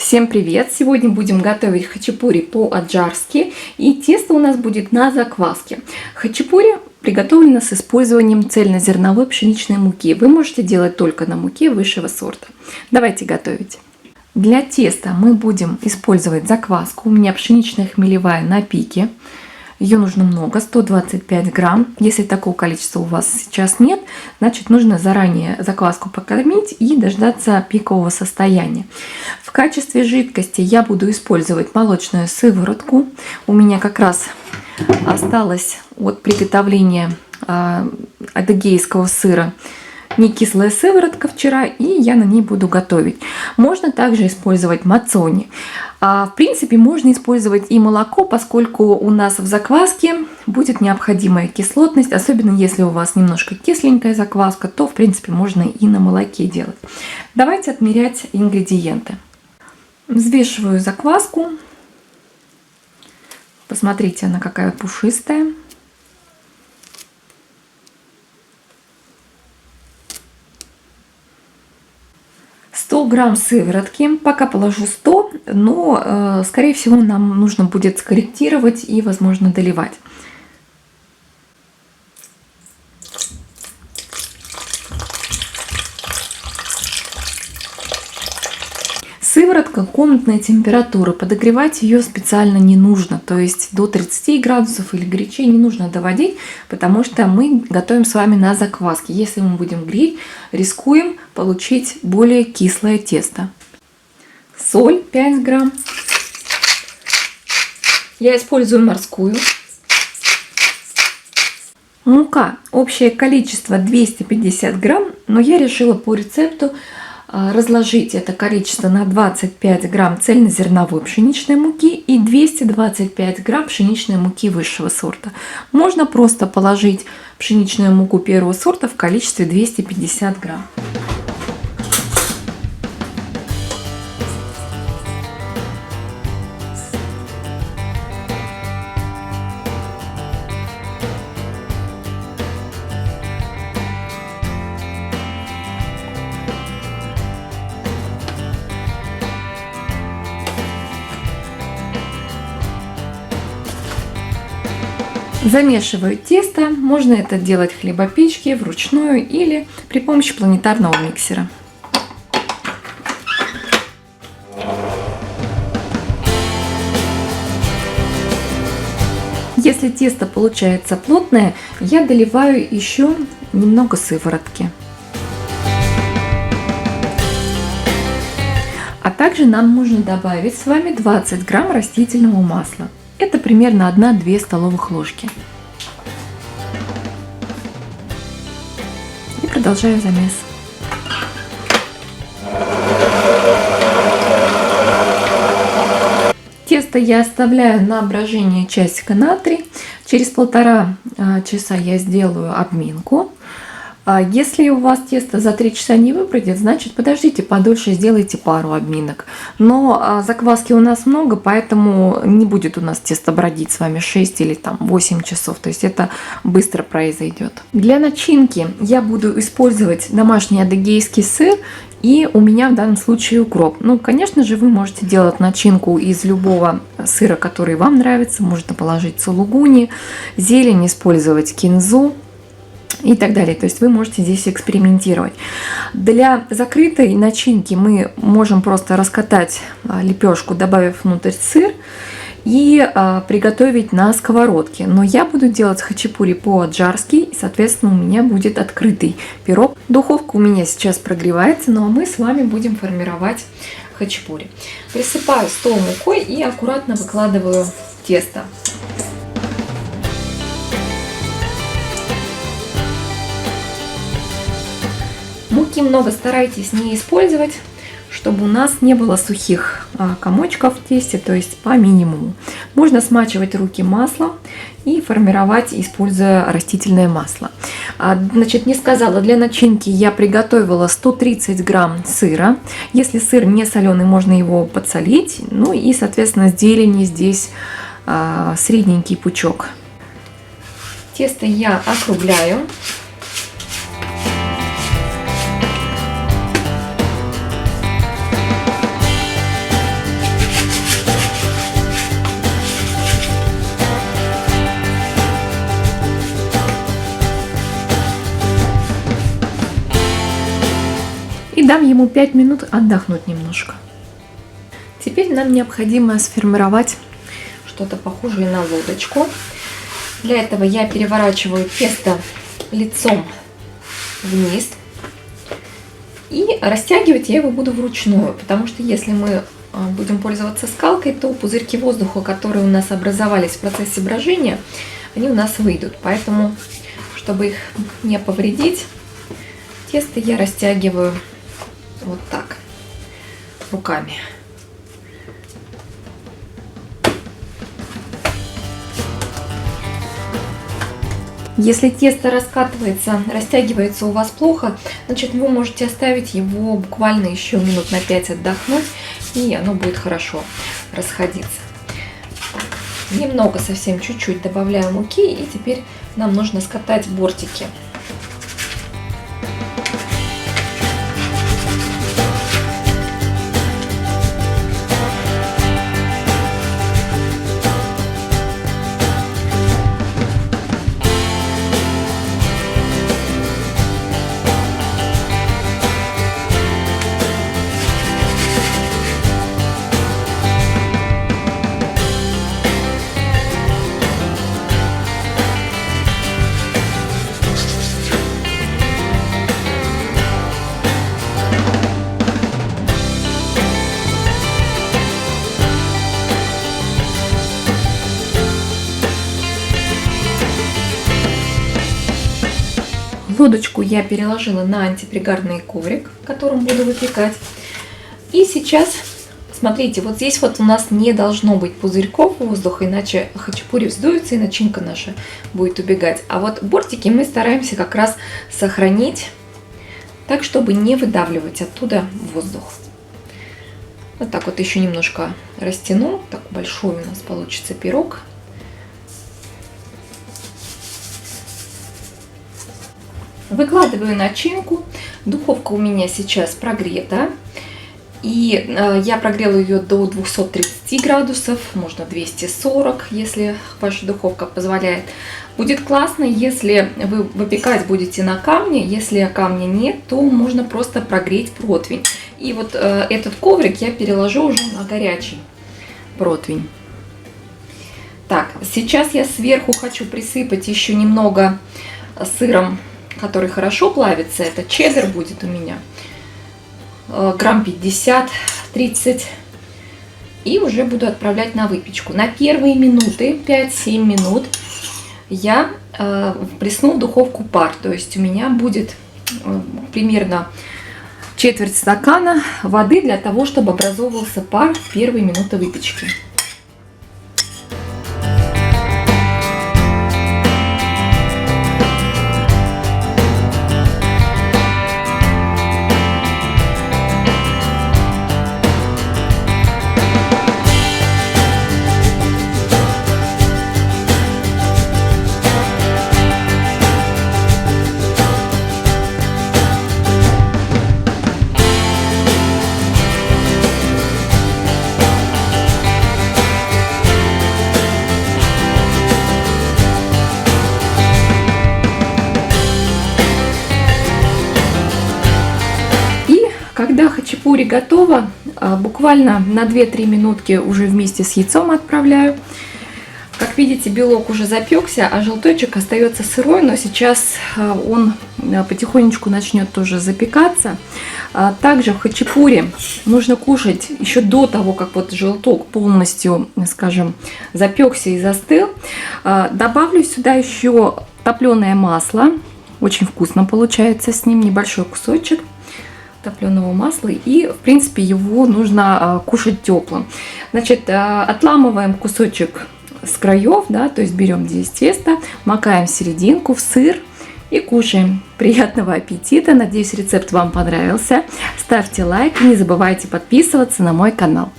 Всем привет! Сегодня будем готовить хачапури по-аджарски, и тесто у нас будет на закваске. Хачапури приготовлено с использованием цельнозерновой пшеничной муки. Вы можете делать только на муке высшего сорта. Давайте готовить. Для теста мы будем использовать закваску. У меня пшеничная хмелевая на пике. Ее нужно много, 125 грамм. Если такого количества у вас сейчас нет, значит нужно заранее закваску покормить и дождаться пикового состояния. В качестве жидкости я буду использовать молочную сыворотку. У меня как раз осталось от приготовления адыгейского сыра не кислая сыворотка вчера, и я на ней буду готовить. Можно также использовать мацони. В принципе, можно использовать и молоко, поскольку у нас в закваске будет необходимая кислотность, особенно если у вас немножко кисленькая закваска, то в принципе можно и на молоке делать. Давайте отмерять ингредиенты. Взвешиваю закваску. Посмотрите, она какая пушистая. 100 грамм сыворотки, пока положу 100, но скорее всего нам нужно будет скорректировать и возможно доливать. Сыворотка комнатной температуры, подогревать ее специально не нужно, то есть до 30 градусов или горячей не нужно доводить, потому что мы готовим с вами на закваске. Если мы будем греть, рискуем получить более кислое тесто. Соль 5 грамм. Я использую морскую. Мука. Общее количество 250 грамм, но я решила по рецепту разложить это количество на 25 грамм цельнозерновой пшеничной муки и 225 грамм пшеничной муки высшего сорта. Можно просто положить пшеничную муку первого сорта в количестве 250 грамм. Замешиваю тесто, можно это делать в хлебопечке, вручную или при помощи планетарного миксера. Если тесто получается плотное, я доливаю еще немного сыворотки. А также нам нужно добавить с вами 20 грамм растительного масла. Это примерно 1-2 столовых ложки. И продолжаю замес. Тесто я оставляю на брожение часика на 3. Через 1,5 часа я сделаю обминку. Если у вас тесто за 3 часа не выбродит, значит подождите подольше, сделайте пару обминок. Но закваски у нас много, поэтому не будет у нас тесто бродить с вами 6 или 8 часов. То есть это быстро произойдет. Для начинки я буду использовать домашний адыгейский сыр. И у меня в данном случае укроп. Ну, конечно же, вы можете делать начинку из любого сыра, который вам нравится. Можно положить сулугуни, зелень, использовать кинзу и так далее. То есть вы можете здесь экспериментировать. Для закрытой начинки мы можем просто раскатать лепешку, добавив внутрь сыр, и приготовить на сковородке. Но я буду делать хачапури по-аджарски, и, соответственно, у меня будет открытый пирог. Духовка у меня сейчас прогревается, но мы с вами будем формировать хачапури. Присыпаю стол мукой и аккуратно выкладываю тесто. Муки много старайтесь не использовать, чтобы у нас не было сухих комочков в тесте, то есть по минимуму. Можно смачивать руки маслом и формировать, используя растительное масло. Значит, не сказала, для начинки я приготовила 130 грамм сыра. Если сыр не соленый, можно его подсолить. Ну и, соответственно, зелени здесь средненький пучок. Тесто я округляю. дам ему 5 минут отдохнуть немножко. Теперь нам необходимо сформировать что-то похожее на лодочку. Для этого я переворачиваю тесто лицом вниз. И растягивать я его буду вручную, потому что если мы будем пользоваться скалкой, то пузырьки воздуха, которые у нас образовались в процессе брожения, они у нас выйдут. Поэтому, чтобы их не повредить, тесто я растягиваю вот так, руками. Если тесто раскатывается, растягивается у вас плохо, значит вы можете оставить его буквально еще минут на 5 отдохнуть, и оно будет хорошо расходиться. Немного, совсем чуть-чуть добавляю муки, и теперь нам нужно скатать бортики. Лодочку я переложила на антипригарный коврик, в котором буду выпекать. И сейчас, смотрите, вот здесь вот у нас не должно быть пузырьков воздуха, иначе хачапури вздуется и начинка наша будет убегать. А вот бортики мы стараемся как раз сохранить так, чтобы не выдавливать оттуда воздух. Вот так вот еще немножко растяну. Так большой у нас получится пирог. Выкладываю начинку. Духовка у меня сейчас прогрета. И я прогрела ее до 230 градусов, можно 240, если ваша духовка позволяет. Будет классно, если вы выпекать будете на камне. Если камня нет, то можно просто прогреть противень. И вот этот коврик я переложу уже на горячий противень. Так, сейчас я сверху хочу присыпать еще немного сыром, который хорошо плавится. Это чеддер будет у меня. Грамм 50-30. И уже буду отправлять на выпечку. На первые минуты, 5-7 минут, я плесну в духовку пар. То есть у меня будет примерно четверть стакана воды для того, чтобы образовывался пар в первые минуты выпечки. Когда хачапури готово, буквально на 2-3 минутки уже вместе с яйцом отправляю. Как видите, белок уже запекся, а желточек остается сырой, но сейчас он потихонечку начнет тоже запекаться. Также в хачапури нужно кушать еще до того, как вот желток полностью, скажем, запекся и застыл. Добавлю сюда еще топленое масло. Очень вкусно получается с ним, небольшой кусочек топленого масла, и в принципе его нужно кушать теплым. Значит, отламываем кусочек с краев, да, то есть берем здесь тесто, макаем серединку в сыр и кушаем. Приятного аппетита! Надеюсь, рецепт вам понравился. Ставьте лайк и не забывайте подписываться на мой канал.